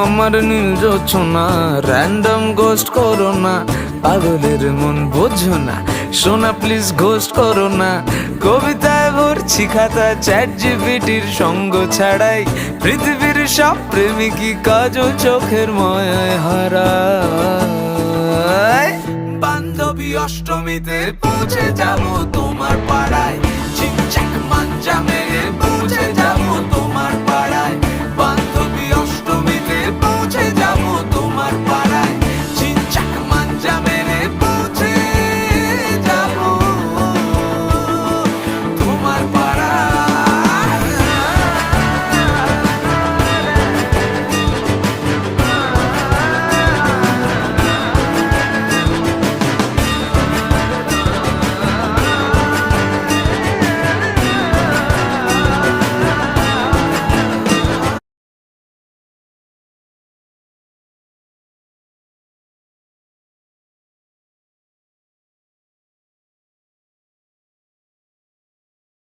আমার নীল জোছনা, random ghost করো না, পাগলের মন বোঝো না, সোনা প্লিজ ঘোস্ট করো না। কবিতায় ভরছি খাতা, চ্যাট জিপিটির সঙ্গ ছাড়াই পৃথিবীর সব প্রেমিকই কাজল চোখের মায়ায় হারায়। বান্ধবী অষ্টমীতে পৌঁছে যাব তোমার পাড়ায়,